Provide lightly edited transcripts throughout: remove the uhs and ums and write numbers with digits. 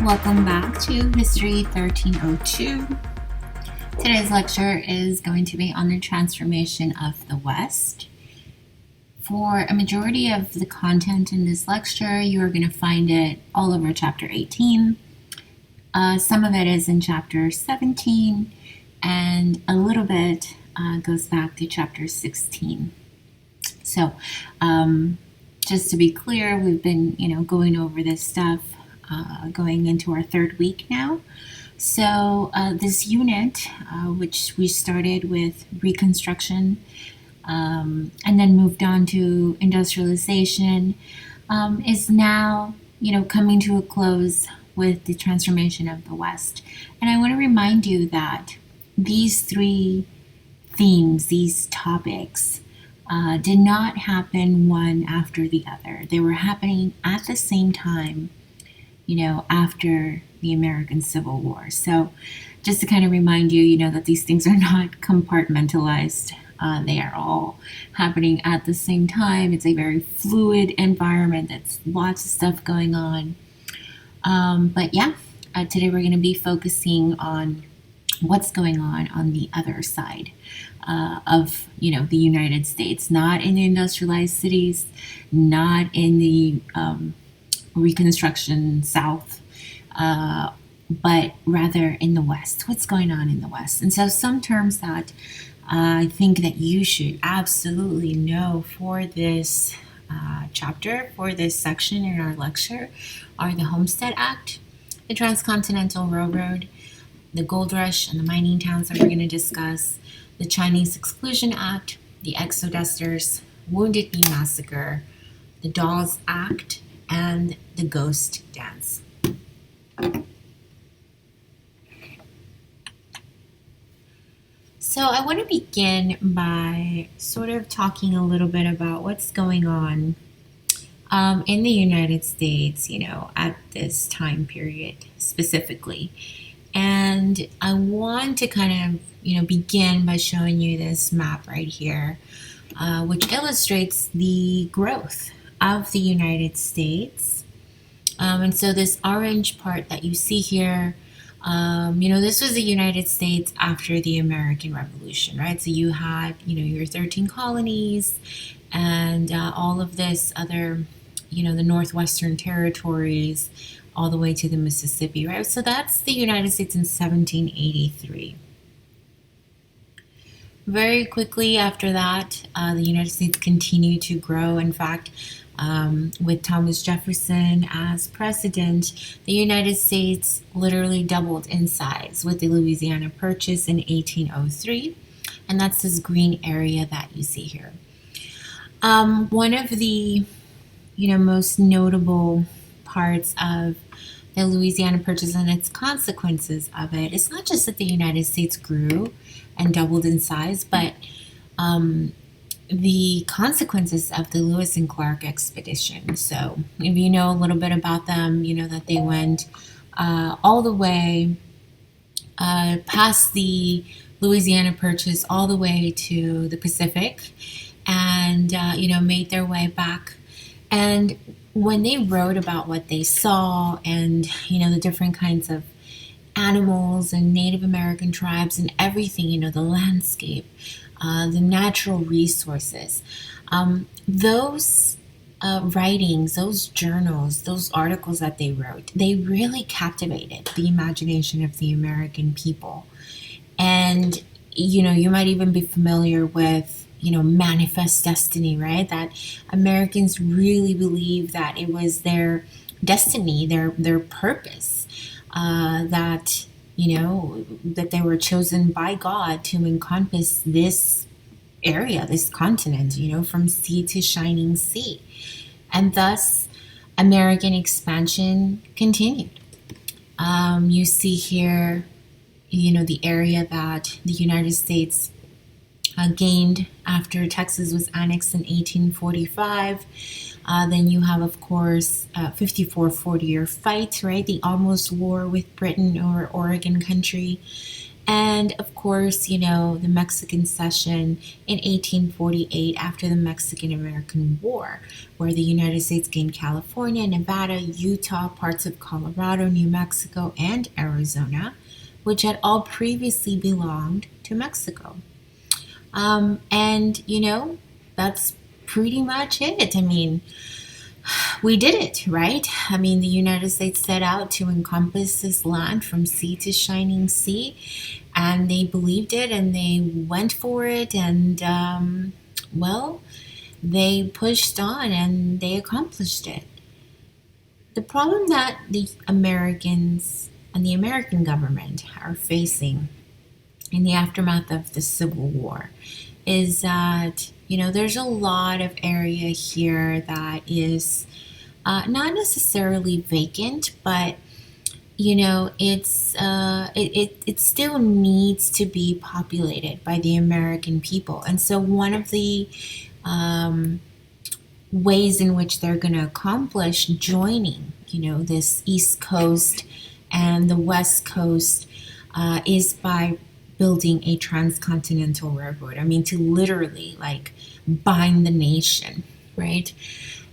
Welcome back to History 1302. Today's lecture is going to be on the transformation of the West. For a majority of the content in this lecture, you are going to find it all over chapter 18. Some of it is in chapter 17, and a little bit goes back to chapter 16. So, just to be clear, we've been, going over this stuff going into our third week now. So this unit, which we started with Reconstruction and then moved on to Industrialization, is now, coming to a close with the transformation of the West. And I want to remind you that these three themes, these topics, did not happen one after the other. They were happening at the same time, after the American Civil War. So just to kind of remind you, that these things are not compartmentalized. They are all happening at the same time. It's a very fluid environment. That's lots of stuff going on. Today we're going to be focusing on what's going on the other side of, the United States, not in the industrialized cities, not in the Reconstruction South, but rather in the West. What's going on in the West? And so some terms that I think that you should absolutely know for this chapter, for this section in our lecture, are the Homestead Act, the Transcontinental Railroad, the Gold Rush and the mining towns that we're going to discuss, the Chinese Exclusion Act, the Exodusters, Wounded Knee Massacre, the Dawes Act, and the Ghost Dance. So I want to begin by sort of talking a little bit about what's going on in the United States, at this time period specifically. And I want to kind of, begin by showing you this map right here, which illustrates the growth of the United States. And so this orange part that you see here, this was the United States after the American Revolution, right? So you had, your 13 colonies and all of this other, the Northwestern territories, all the way to the Mississippi, right? So that's the United States in 1783. Very quickly after that, the United States continued to grow. In fact, with Thomas Jefferson as president, the United States literally doubled in size with the Louisiana Purchase in 1803. And that's this green area that you see here. One of the, most notable parts of the Louisiana Purchase and its consequences of it, it's not just that the United States grew and doubled in size, but the consequences of the Lewis and Clark expedition. So if you know a little bit about them, that they went all the way past the Louisiana Purchase all the way to the Pacific and, made their way back. And when they wrote about what they saw and, the different kinds of animals and Native American tribes and everything, the landscape, the natural resources, those writings, those journals, those articles that they wrote, they really captivated the imagination of the American people. And, you might even be familiar with, Manifest Destiny, right? That Americans really believed that it was their destiny, their purpose, that, that they were chosen by God to encompass this area, this continent, from sea to shining sea. And thus, American expansion continued. You see here, the area that the United States gained after Texas was annexed in 1845. Then you have, of course, 40-year fight, right? The almost war with Britain or Oregon country. And of course, the Mexican cession in 1848 after the Mexican American War, where the United States gained California, Nevada, Utah, parts of Colorado, New Mexico, and Arizona, which had all previously belonged to Mexico. And, that's pretty much it. I mean, we did it, right? I mean, the United States set out to encompass this land from sea to shining sea, and they believed it and they went for it, and, well, they pushed on and they accomplished it. The problem that the Americans and the American government are facing in the aftermath of the Civil War is that, there's a lot of area here that is not necessarily vacant, but it still needs to be populated by the American people. And so one of the um, ways in which they're going to accomplish joining, this East Coast and the West Coast is by building a transcontinental railroad. I mean, to literally like bind the nation, right?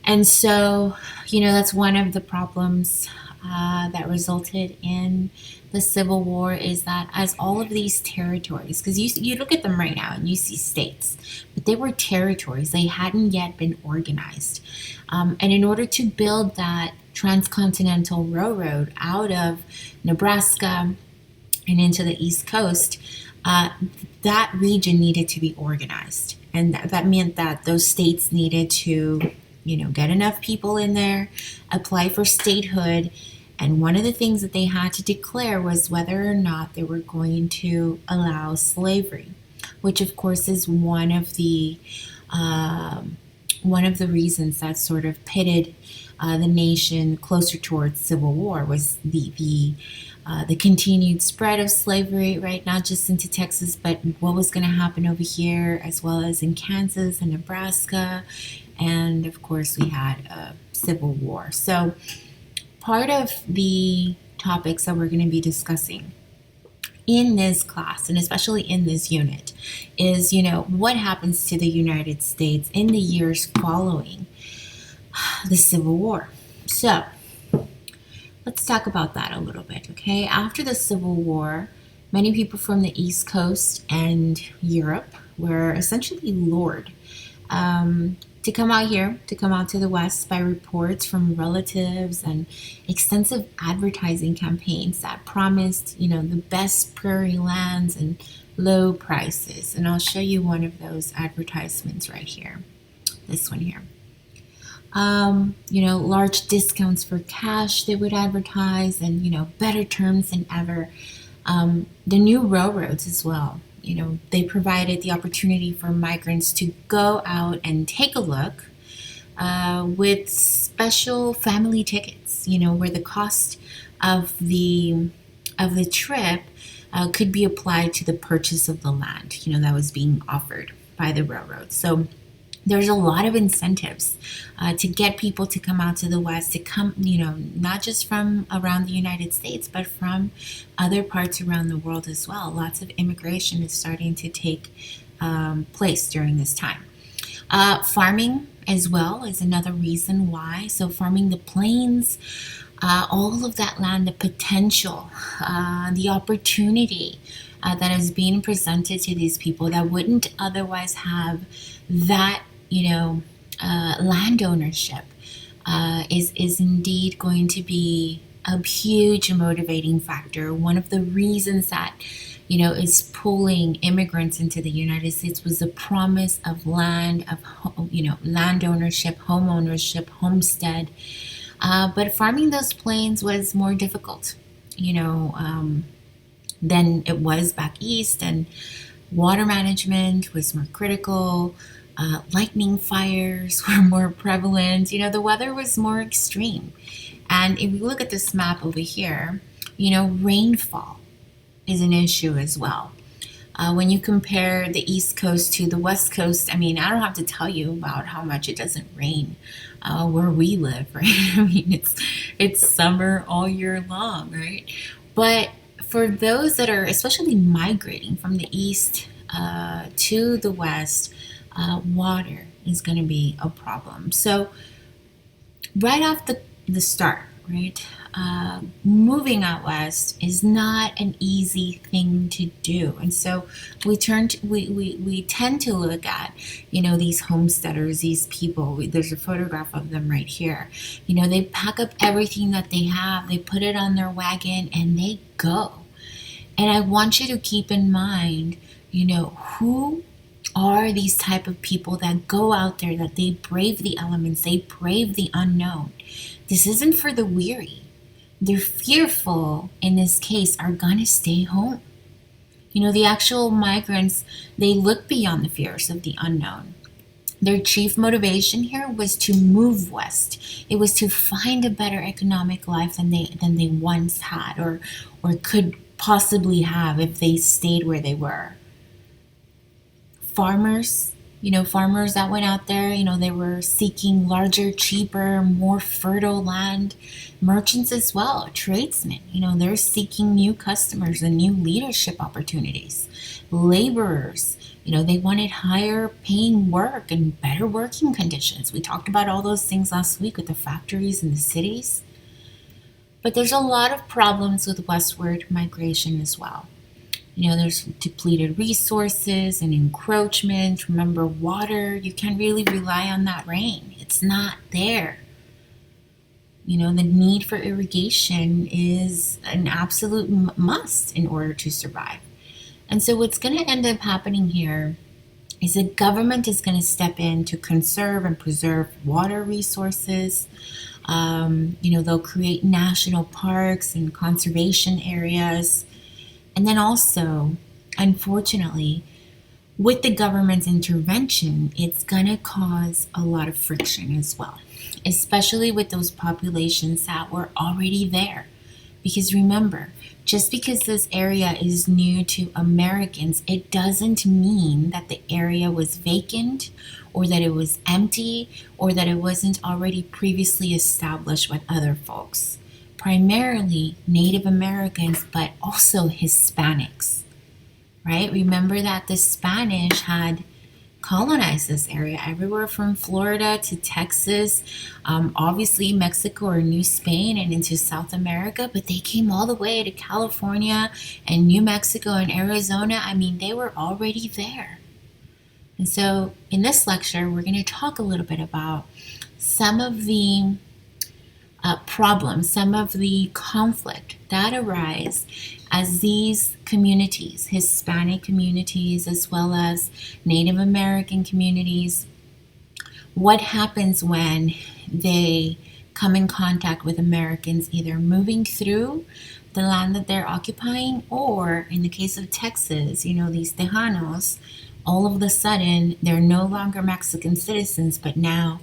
And so, that's one of the problems that resulted in the Civil War is that as all of these territories, because you look at them right now and you see states, but they were territories, they hadn't yet been organized. And in order to build that transcontinental railroad out of Nebraska and into the East Coast, that region needed to be organized. And that meant that those states needed to, get enough people in there, apply for statehood. And one of the things that they had to declare was whether or not they were going to allow slavery, which of course is one of the reasons that sort of pitted the nation closer towards civil war was the continued spread of slavery, right? Not just into Texas, but what was going to happen over here, as well as in Kansas and Nebraska. And of course, we had a civil war. So, part of the topics that we're going to be discussing in this class, and especially in this unit, is, what happens to the United States in the years following the Civil War. So, let's talk about that a little bit, okay? After the Civil War, many people from the East Coast and Europe were essentially lured to come out here, to come out to the West by reports from relatives and extensive advertising campaigns that promised, the best prairie lands and low prices. And I'll show you one of those advertisements right here, this one here. Large discounts for cash they would advertise, and, better terms than ever. The new railroads as well, they provided the opportunity for migrants to go out and take a look with special family tickets, where the cost of the trip could be applied to the purchase of the land, that was being offered by the railroad. So there's a lot of incentives to get people to come out to the West, to come, not just from around the United States, but from other parts around the world as well. Lots of immigration is starting to take place during this time. Farming as well is another reason why. So farming the plains, all of that land, the potential, the opportunity that is being presented to these people that wouldn't otherwise have that, land ownership is indeed going to be a huge motivating factor. One of the reasons that, is pulling immigrants into the United States was the promise of land, of, land ownership, home ownership, homestead. But farming those plains was more difficult, than it was back east, and water management was more critical. Lightning fires were more prevalent. The weather was more extreme. And if you look at this map over here, rainfall is an issue as well. When you compare the East Coast to the West Coast, I mean, I don't have to tell you about how much it doesn't rain where we live, right? I mean, it's summer all year long, right? But for those that are especially migrating from the east to the west, water is going to be a problem. So right off the start, right? Moving out west is not an easy thing to do, and so we tend to look at these homesteaders, these people. There's a photograph of them right here. They pack up everything that they have, they put it on their wagon, and they go. And I want you to keep in mind, who are these type of people that go out there, that they brave the elements, they brave the unknown. This isn't for the weary. They're fearful, in this case, are gonna stay home. The actual migrants, they look beyond the fears of the unknown. Their chief motivation here was to move west. It was to find a better economic life than they once had, or could possibly have if they stayed where they were. Farmers, farmers that went out there, they were seeking larger, cheaper, more fertile land. Merchants as well, tradesmen, they're seeking new customers and new leadership opportunities. Laborers, they wanted higher paying work and better working conditions. We talked about all those things last week with the factories and the cities. But there's a lot of problems with westward migration as well. There's depleted resources and encroachment. Remember, water, you can't really rely on that rain. It's not there. The need for irrigation is an absolute must in order to survive. And so what's going to end up happening here is the government is going to step in to conserve and preserve water resources. They'll create national parks and conservation areas. And then also, unfortunately, with the government's intervention, it's going to cause a lot of friction as well, especially with those populations that were already there. Because remember, just because this area is new to Americans, it doesn't mean that the area was vacant or that it was empty or that it wasn't already previously established with other folks. Primarily Native Americans, but also Hispanics, right? Remember that the Spanish had colonized this area everywhere from Florida to Texas, obviously Mexico or New Spain and into South America, but they came all the way to California and New Mexico and Arizona. I mean, they were already there. And so in this lecture, we're going to talk a little bit about some of the problems, some of the conflict that arise as these communities, Hispanic communities, as well as Native American communities, what happens when they come in contact with Americans, either moving through the land that they're occupying, or in the case of Texas, these Tejanos, all of a sudden, they're no longer Mexican citizens, but now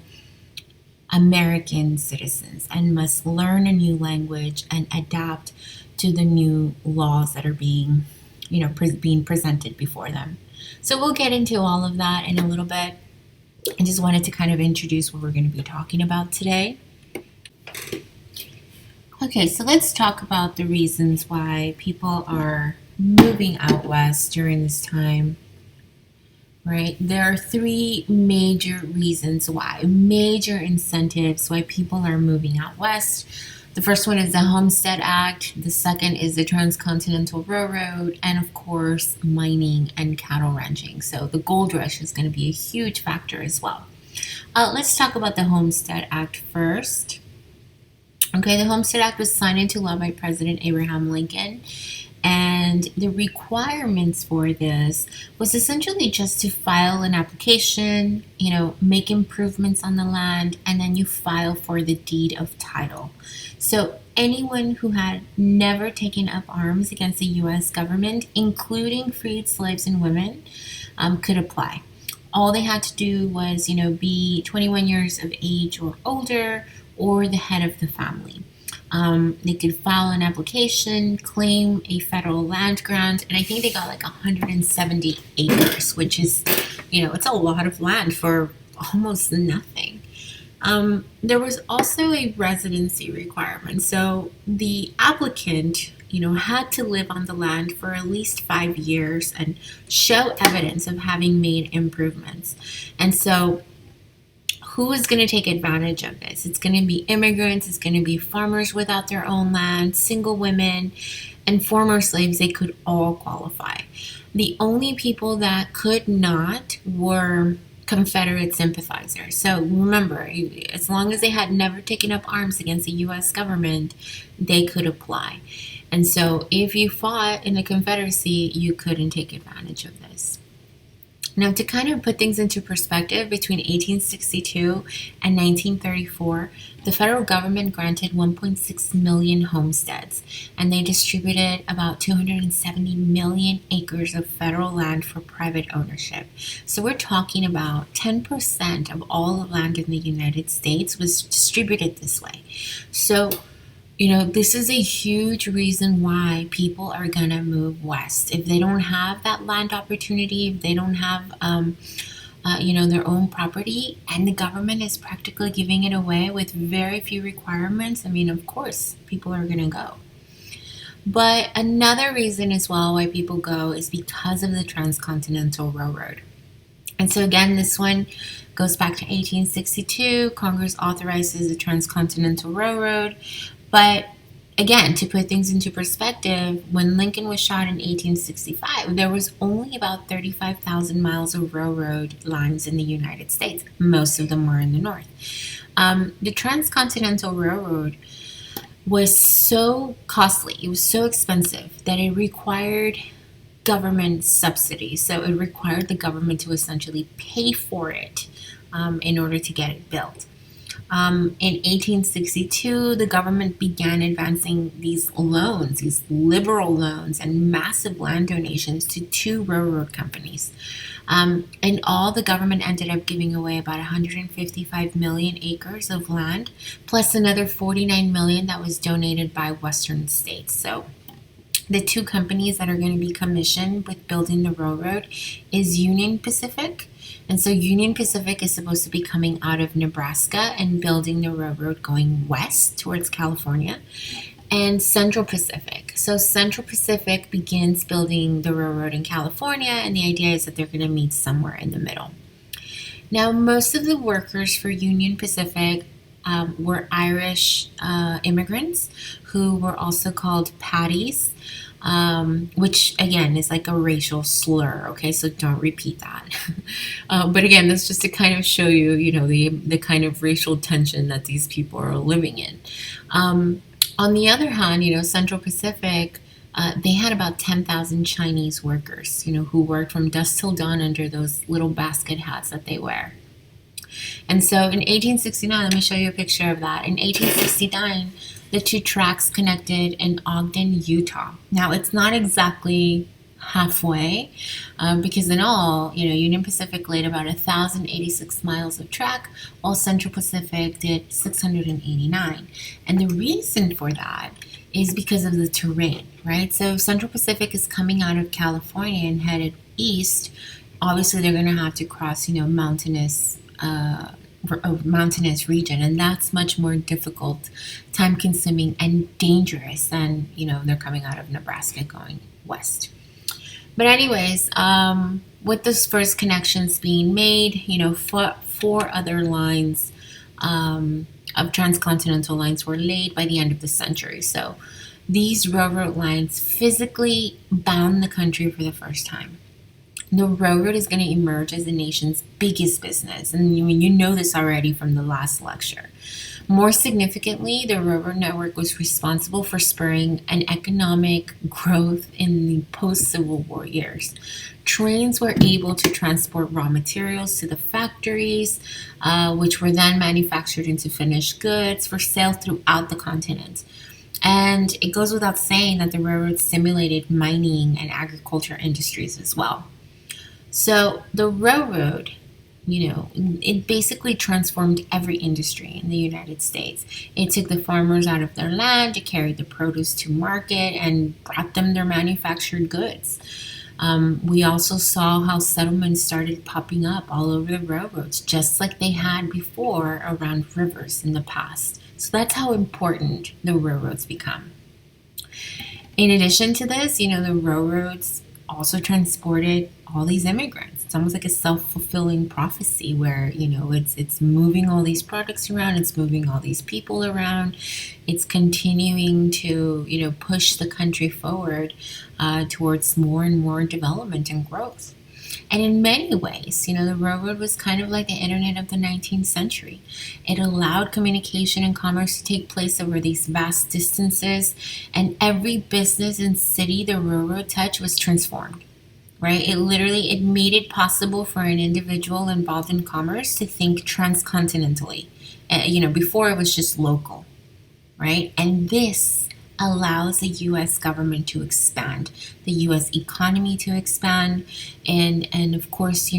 American citizens, and must learn a new language and adapt to the new laws that are being presented before them. So we'll get into all of that in a little bit. I just wanted to kind of introduce what we're going to be talking about today. Okay, so let's talk about the reasons why people are moving out west during this time. Right? There are three major reasons why, major incentives why people are moving out west. The first one is the Homestead Act. The second is the Transcontinental Railroad. And of course, mining and cattle ranching. So the gold rush is going to be a huge factor as well. Let's talk about the Homestead Act first. Okay, the Homestead Act was signed into law by President Abraham Lincoln. And the requirements for this was essentially just to file an application, make improvements on the land, and then you file for the deed of title. So anyone who had never taken up arms against the U.S. government, including freed slaves and women, could apply. All they had to do was, be 21 years of age or older, or the head of the family. They could file an application, claim a federal land grant, and I think they got like 170 acres, which is, it's a lot of land for almost nothing. There was also a residency requirement. So the applicant had to live on the land for at least 5 years and show evidence of having made improvements. And so, who is going to take advantage of this? It's going to be immigrants, it's going to be farmers without their own land, single women, and former slaves. They could all qualify. The only people that could not were Confederate sympathizers. So remember, as long as they had never taken up arms against the U.S. government, they could apply. And so if you fought in the Confederacy, you couldn't take advantage of this. Now, to kind of put things into perspective, between 1862 and 1934, the federal government granted 1.6 million homesteads, and they distributed about 270 million acres of federal land for private ownership. So we're talking about 10% of all the land in the United States was distributed this way. So this is a huge reason why people are going to move west. If they don't have that land opportunity, if they don't have, their own property, and the government is practically giving it away with very few requirements, of course, people are going to go. But another reason as well why people go is because of the Transcontinental Railroad. And so again, this one goes back to 1862. Congress authorizes the Transcontinental Railroad. But again, to put things into perspective, when Lincoln was shot in 1865, there was only about 35,000 miles of railroad lines in the United States. Most of them were in the north. The Transcontinental Railroad was so costly, it was so expensive, that it required government subsidy. So it required the government to essentially pay for it in order to get it built. In 1862, the government began advancing these loans, these liberal loans and massive land donations to two railroad companies. And all the government ended up giving away about 155 million acres of land, plus another 49 million that was donated by Western states. So the two companies that are going to be commissioned with building the railroad is Union Pacific. And so Union Pacific is supposed to be coming out of Nebraska and building the railroad going west towards California. And Central Pacific. So Central Pacific begins building the railroad in California, and the idea is that they're going to meet somewhere in the middle. Now, most of the workers for Union Pacific were Irish immigrants who were also called Paddies, which again is like a racial slur. Okay, so don't repeat that. But again, that's just to kind of show you, the kind of racial tension that these people are living in. On the other hand, Central Pacific, they had about 10,000 Chinese workers, who worked from dusk till dawn under those little basket hats that they wear. And so in 1869, let me show you a picture of that. In 1869, the two tracks connected in Ogden, Utah. Now, it's not exactly halfway because in all, Union Pacific laid about 1,086 miles of track, while Central Pacific did 689. And the reason for that is because of the terrain, right? So if Central Pacific is coming out of California and headed east, obviously they're going to have to cross, mountainous region, and that's much more difficult, time consuming, and dangerous than they're coming out of Nebraska going west. But anyways, with those first connections being made, four other lines of transcontinental lines were laid by the end of the century. So these railroad lines physically bound the country for the first time. The railroad is going to emerge as the nation's biggest business, and you know this already from the last lecture. More significantly, the railroad network was responsible for spurring an economic growth in the post-Civil War years. Trains were able to transport raw materials to the factories, which were then manufactured into finished goods for sale throughout the continent. And it goes without saying that the railroad stimulated mining and agriculture industries as well. So the railroad, it basically transformed every industry in the United States. It took the farmers out of their land, it carried the produce to market, and brought them their manufactured goods. We also saw how settlements started popping up all over the railroads, just like they had before around rivers in the past. So that's how important the railroads become. In addition to this, the railroads also transported all these immigrants. It's almost like a self-fulfilling prophecy where, it's moving all these products around, it's moving all these people around, it's continuing to, push the country forward towards more and more development and growth. And in many ways, the railroad was kind of like the internet of the 19th century. It allowed communication and commerce to take place over these vast distances, and every business and city the railroad touched was transformed. Right? It made it possible for an individual involved in commerce to think transcontinentally. Before it was just local, right? And this allows the US government to expand, the US economy to expand, and of course,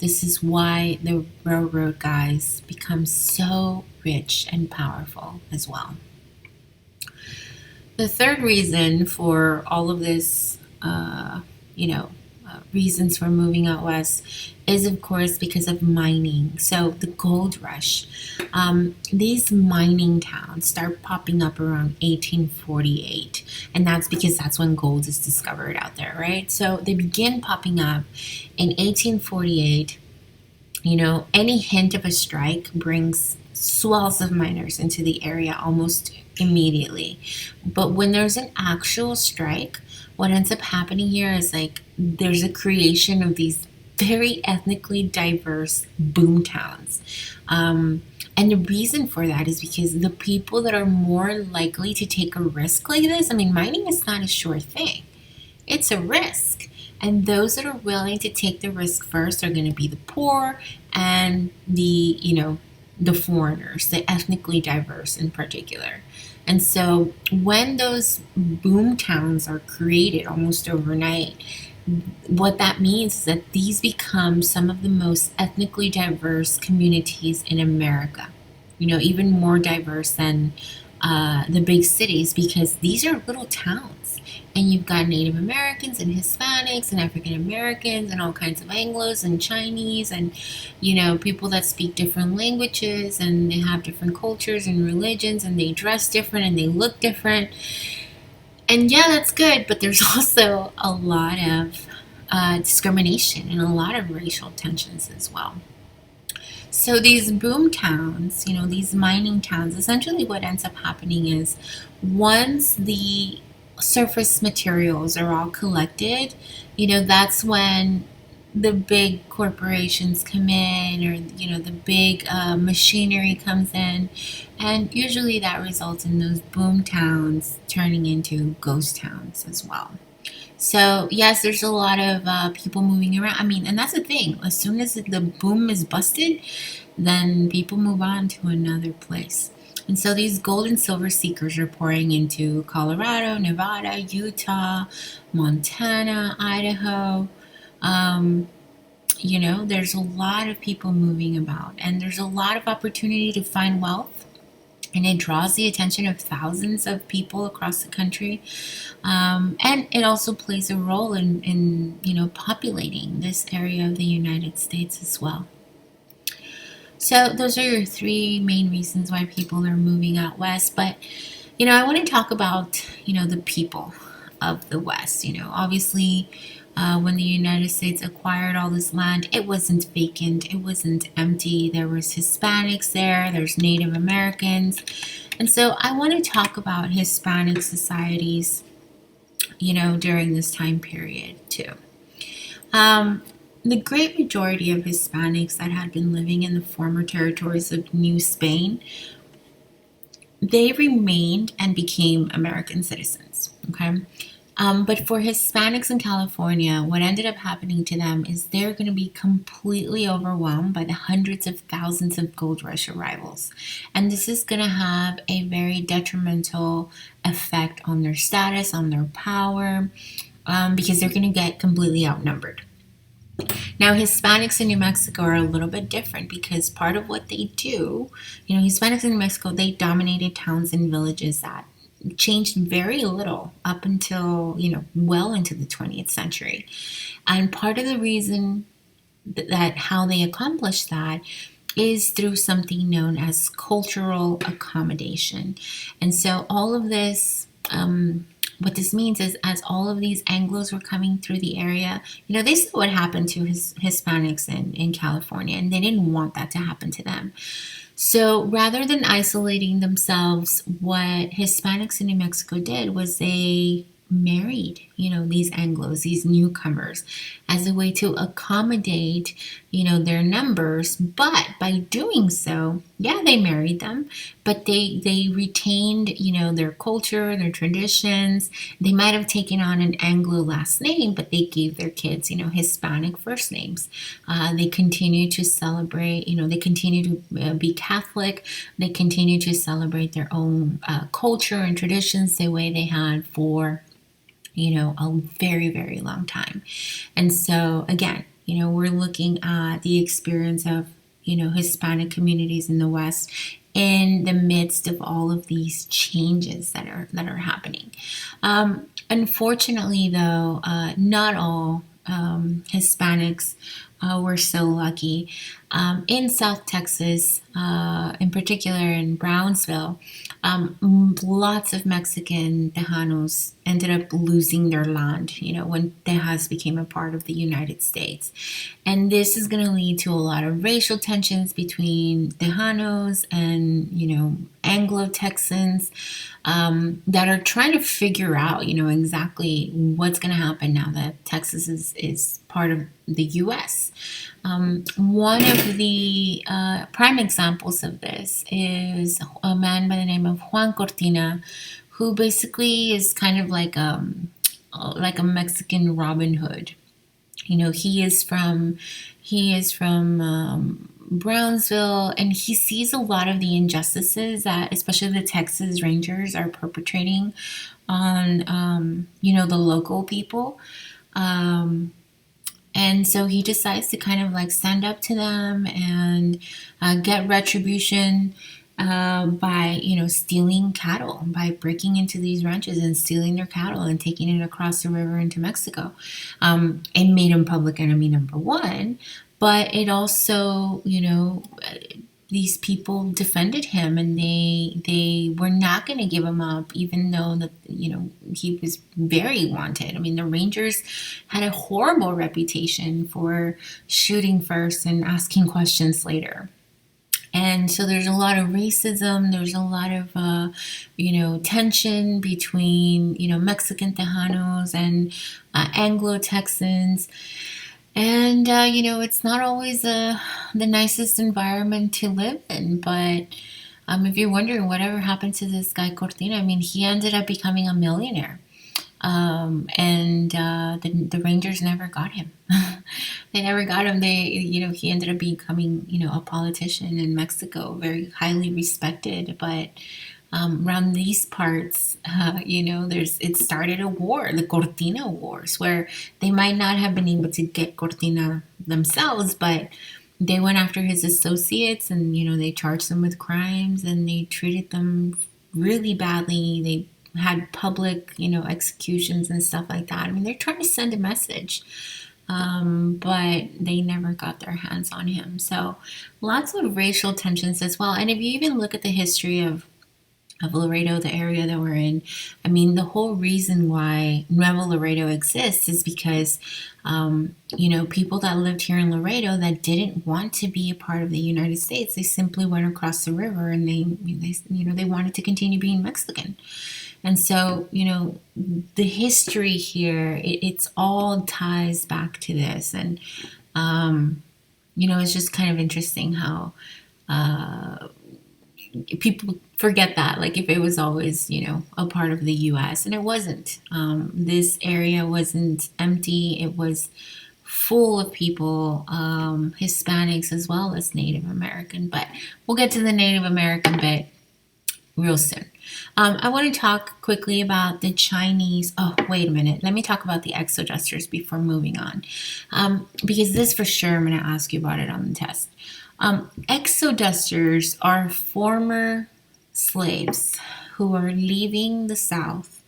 this is why the railroad guys become so rich and powerful as well. The third reason for all of this, reasons for moving out west is, of course, because of mining. So the gold rush. These mining towns start popping up around 1848, and that's because that's when gold is discovered out there, right? So they begin popping up in 1848. Any hint of a strike brings swells of miners into the area almost immediately. But when there's an actual strike, what ends up happening here is like there's a creation of these very ethnically diverse boom towns. And the reason for that is because the people that are more likely to take a risk like this, mining is not a sure thing. It's a risk. And those that are willing to take the risk first are going to be the poor and the foreigners, the ethnically diverse in particular. And so when those boom towns are created almost overnight, what that means is that these become some of the most ethnically diverse communities in America. Even more diverse than the big cities, because these are little towns. And you've got Native Americans and Hispanics and African Americans and all kinds of Anglos and Chinese and, people that speak different languages, and they have different cultures and religions, and they dress different and they look different. And yeah, that's good, but there's also a lot of discrimination and a lot of racial tensions as well. So these boom towns, these mining towns, essentially what ends up happening is once the surface materials are all collected, that's when the big corporations come in, or the big machinery comes in, and usually that results in those boom towns turning into ghost towns as well. So yes, there's a lot of people moving around. And that's the thing. As soon as the boom is busted, then people move on to another place. And so these gold and silver seekers are pouring into Colorado, Nevada, Utah, Montana, Idaho. There's a lot of people moving about, and there's a lot of opportunity to find wealth, and it draws the attention of thousands of people across the country. And it also plays a role in populating this area of the United States as well. So those are your three main reasons why people are moving out west. But, I want to talk about, the people of the West. Obviously, when the United States acquired all this land, it wasn't vacant, it wasn't empty. There was Hispanics there, there's Native Americans. And so I want to talk about Hispanic societies, during this time period too. The great majority of Hispanics that had been living in the former territories of New Spain, they remained and became American citizens, okay? But for Hispanics in California, what ended up happening to them is they're going to be completely overwhelmed by the hundreds of thousands of gold rush arrivals. And this is going to have a very detrimental effect on their status, on their power, because they're going to get completely outnumbered. Now, Hispanics in New Mexico are a little bit different because part of what they do, Hispanics in New Mexico, they dominated towns and villages that changed very little up until, well into the 20th century. And part of the reason that how they accomplished that is through something known as cultural accommodation. And so all of this What this means is, as all of these Anglos were coming through the area, they saw what happened to Hispanics in California, and they didn't want that to happen to them. So rather than isolating themselves, what Hispanics in New Mexico did was they married, these Anglos, these newcomers, as a way to accommodate, their numbers. But by doing so, yeah, they married them, but they retained, their culture, their traditions. They might have taken on an Anglo last name, but they gave their kids, Hispanic first names. They continue to celebrate, they continue to be Catholic. They continue to celebrate their own culture and traditions the way they had for a very, very long time. And so, again, we're looking at the experience of, Hispanic communities in the West in the midst of all of these changes that are happening. Unfortunately, though, not all Hispanics were so lucky. In South Texas, in particular in Brownsville, lots of Mexican Tejanos ended up losing their land, when Tejas became a part of the United States. And this is going to lead to a lot of racial tensions between Tejanos and, Anglo-Texans that are trying to figure out, exactly what's going to happen now that Texas is part of the U.S. One of the prime examples of this is a man by the name of Juan Cortina, who basically is kind of like a Mexican Robin Hood. He is from Brownsville, and he sees a lot of the injustices that especially the Texas Rangers are perpetrating on the local people. And so he decides to kind of like stand up to them and get retribution by, stealing cattle, by breaking into these ranches and stealing their cattle and taking it across the river into Mexico. It made him public enemy number one, but it also, these people defended him, and they were not going to give him up, even though that he was very wanted. I mean, the Rangers had a horrible reputation for shooting first and asking questions later. And so there's a lot of racism. There's a lot of, tension between, Mexican Tejanos and Anglo-Texans. And, it's not always the nicest environment to live in. But if you're wondering whatever happened to this guy Cortina, I mean, he ended up becoming a millionaire. And the Rangers never got him. They never got him. He ended up becoming, a politician in Mexico, very highly respected. But around these parts, it started a war, the Cortina Wars, where they might not have been able to get Cortina themselves, but they went after his associates, and they charged them with crimes, and they treated them really badly. They had public, executions and stuff like that. I mean, they're trying to send a message, but they never got their hands on him. So lots of racial tensions as well. And if you even look at the history of Laredo, the area that we're in, I mean, the whole reason why Nuevo Laredo exists is because, people that lived here in Laredo that didn't want to be a part of the United States, they simply went across the river, and they wanted to continue being Mexican. And so, the history here, it's all ties back to this. And, it's just kind of interesting how people forget that, like, if it was always, a part of the U.S. And it wasn't. This area wasn't empty. It was full of people, Hispanics as well as Native American. But we'll get to the Native American bit real soon. I want to talk quickly about the Chinese. Oh, wait a minute. Let me talk about the exodusters before moving on. Because this for sure, I'm going to ask you about it on the test. Exodusters are former slaves who are leaving the South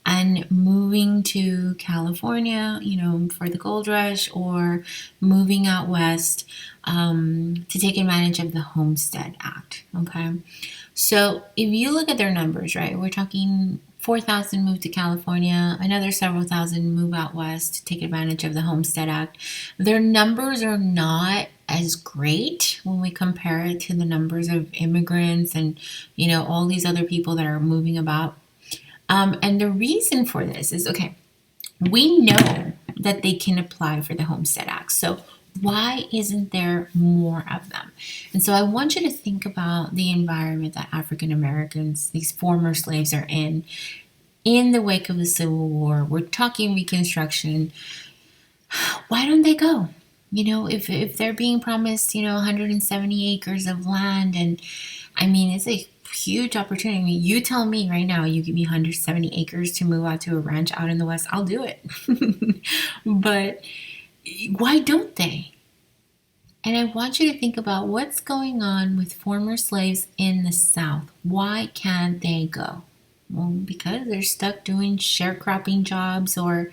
and moving to California, for the gold rush, or moving out west to take advantage of the Homestead Act. Okay. So if you look at their numbers, right, we're talking 4,000 moved to California, another several thousand move out west to take advantage of the Homestead Act. Their numbers are not as great when we compare it to the numbers of immigrants and, all these other people that are moving about. And the reason for this is, okay, we know that they can apply for the Homestead Act. So why isn't there more of them? And so I want you to think about the environment that African Americans, these former slaves, are in the wake of the Civil War. We're talking Reconstruction. Why don't they go? If they're being promised, 170 acres of land, and I mean, it's a huge opportunity. I mean, you tell me right now, you give me 170 acres to move out to a ranch out in the West, I'll do it. But why don't they? And I want you to think about what's going on with former slaves in the South. Why can't they go? Well, because they're stuck doing sharecropping jobs, or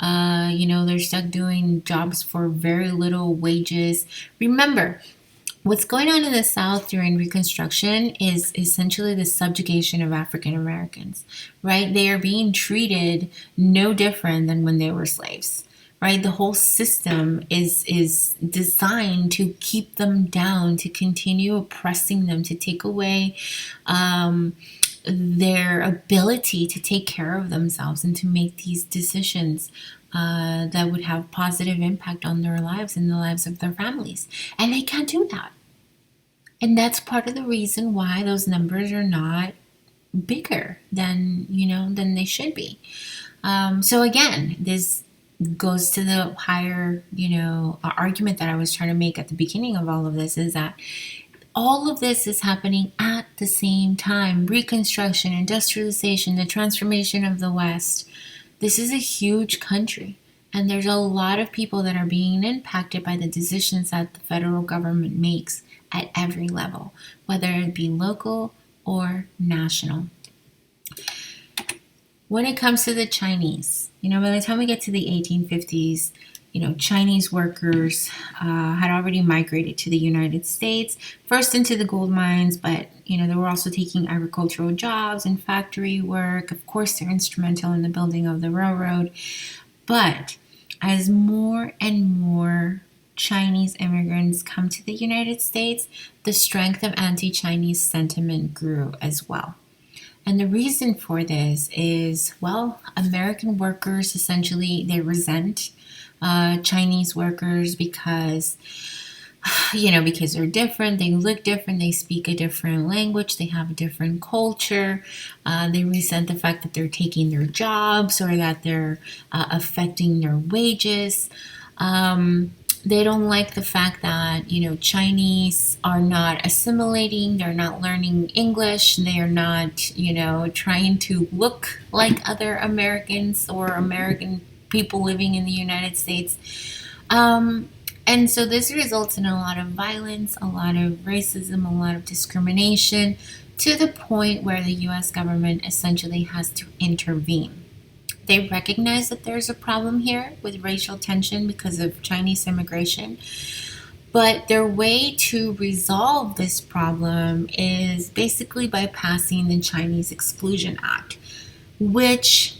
they're stuck doing jobs for very little wages. Remember, what's going on in the South during Reconstruction is essentially the subjugation of African Americans, right? They are being treated no different than when they were slaves, right? The whole system is designed to keep them down, to continue oppressing them, to take away their ability to take care of themselves and to make these decisions that would have positive impact on their lives and the lives of their families. And they can't do that. And that's part of the reason why those numbers are not bigger than they should be. So again, this goes to the higher, argument that I was trying to make at the beginning of all of this, is that all of this is happening at the same time. Reconstruction, industrialization, the transformation of the West. This is a huge country, and there's a lot of people that are being impacted by the decisions that the federal government makes at every level, whether it be local or national. When it comes to the Chinese, by the time we get to the 1850s, Chinese workers had already migrated to the United States, first into the gold mines, but, they were also taking agricultural jobs and factory work. Of course, they're instrumental in the building of the railroad. But as more and more Chinese immigrants come to the United States, the strength of anti-Chinese sentiment grew as well. And the reason for this is, American workers, essentially, they resent Chinese workers because they're different, they look different, they speak a different language, they have a different culture. They resent the fact that they're taking their jobs or that they're affecting their wages. They don't like the fact that, Chinese are not assimilating, they're not learning English, they are not, trying to look like other Americans or American people living in the United States. And so this results in a lot of violence, a lot of racism, a lot of discrimination, to the point where the U.S. government essentially has to intervene. They recognize that there's a problem here with racial tension because of Chinese immigration. But their way to resolve this problem is basically by passing the Chinese Exclusion Act, which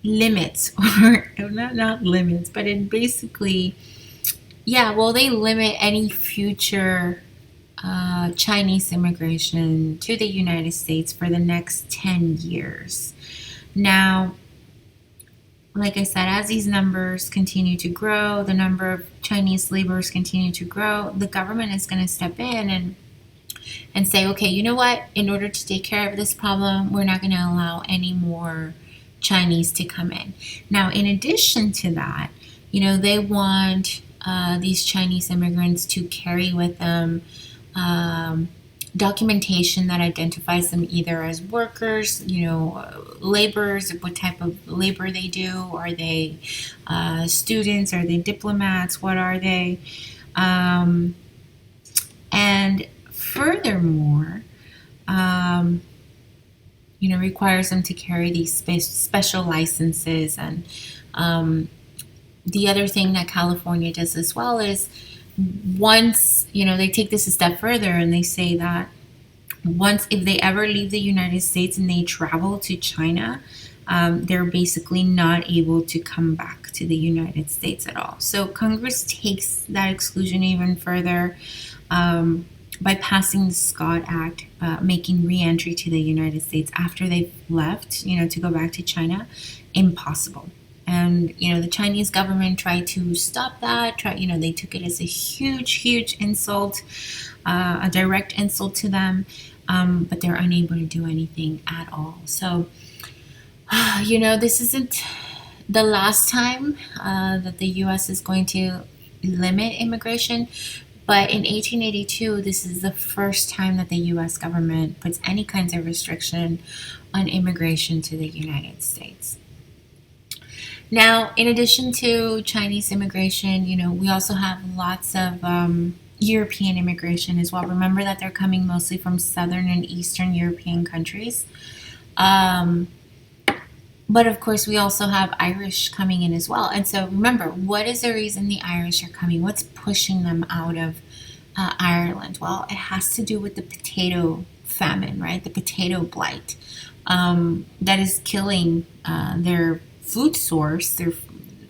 limits, or not limits, but it basically, they limit any future Chinese immigration to the United States for the next 10 years. Now, like I said, as these numbers continue to grow, the number of Chinese laborers continue to grow, the government is going to step in and say, okay, you know what? In order to take care of this problem, we're not going to allow any more Chinese to come in. Now, in addition to that, they want these Chinese immigrants to carry with them documentation that identifies them either as workers, laborers, what type of labor they do. Are they students? Are they diplomats? What are they? And furthermore, requires them to carry these special licenses. And the other thing that California does as well is, once, they take this a step further and they say that once, if they ever leave the United States and they travel to China, they're basically not able to come back to the United States at all. So Congress takes that exclusion even further by passing the Scott Act, making reentry to the United States after they've left, to go back to China, impossible. And the Chinese government tried to stop that. They took it as a huge, huge insult, a direct insult to them, but they're unable to do anything at all. So, this isn't the last time that the U.S. is going to limit immigration. But in 1882, this is the first time that the U.S. government puts any kinds of restriction on immigration to the United States. Now, in addition to Chinese immigration, we also have lots of European immigration as well. Remember that they're coming mostly from Southern and Eastern European countries. But of course, we also have Irish coming in as well. And so remember, what is the reason the Irish are coming? What's pushing them out of Ireland? Well, it has to do with the potato famine, right? The potato blight that is killing their food source, their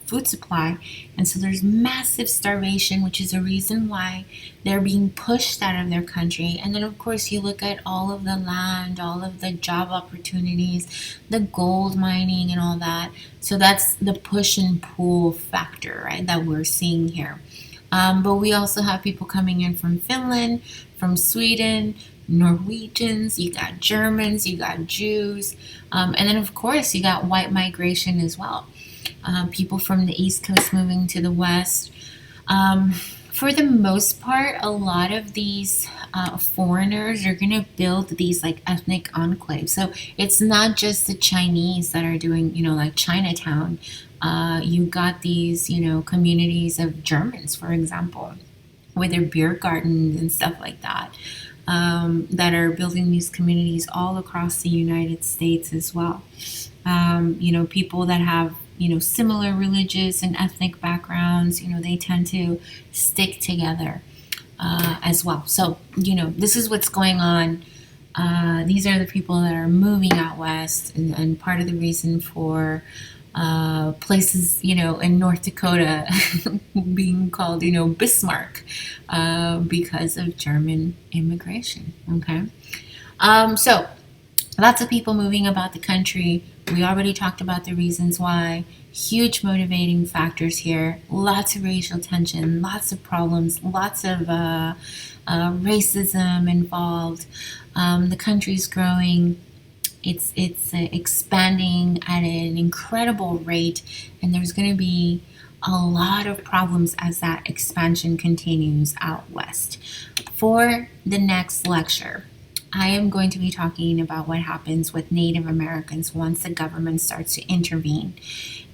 food supply. And so there's massive starvation, which is a reason why they're being pushed out of their country. And then, of course, you look at all of the land, all of the job opportunities, the gold mining and all that. So that's the push and pull factor, right, that we're seeing here. But we also have people coming in from Finland, from Sweden, Norwegians, you got Germans, you got Jews, and then of course you got white migration as well. People from the East Coast moving to the West. For the most part, a lot of these foreigners are going to build these like ethnic enclaves. So it's not just the Chinese that are doing, like Chinatown. You got these, communities of Germans, for example, with their beer gardens and stuff like that. That are building these communities all across the United States as well. People that have, similar religious and ethnic backgrounds, they tend to stick together as well. So, this is what's going on. These are the people that are moving out west, and part of the reason for places, in North Dakota being called, Bismarck, because of German immigration. Okay. So lots of people moving about the country. We already talked about the reasons why. Huge motivating factors here. Lots of racial tension, lots of problems, lots of racism involved. The country's growing. It's expanding at an incredible rate, and there's going to be a lot of problems as that expansion continues out west. For the next lecture, I am going to be talking about what happens with Native Americans once the government starts to intervene.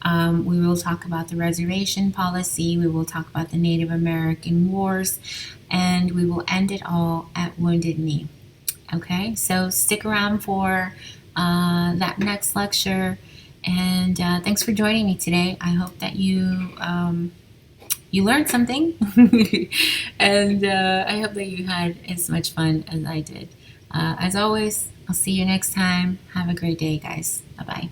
We will talk about the reservation policy, we will talk about the Native American wars, and we will end it all at Wounded Knee. Okay, so stick around for that next lecture, and thanks for joining me today. I hope that you learned something, and I hope that you had as much fun as I did. As always, I'll see you next time. Have a great day, guys. Bye-bye.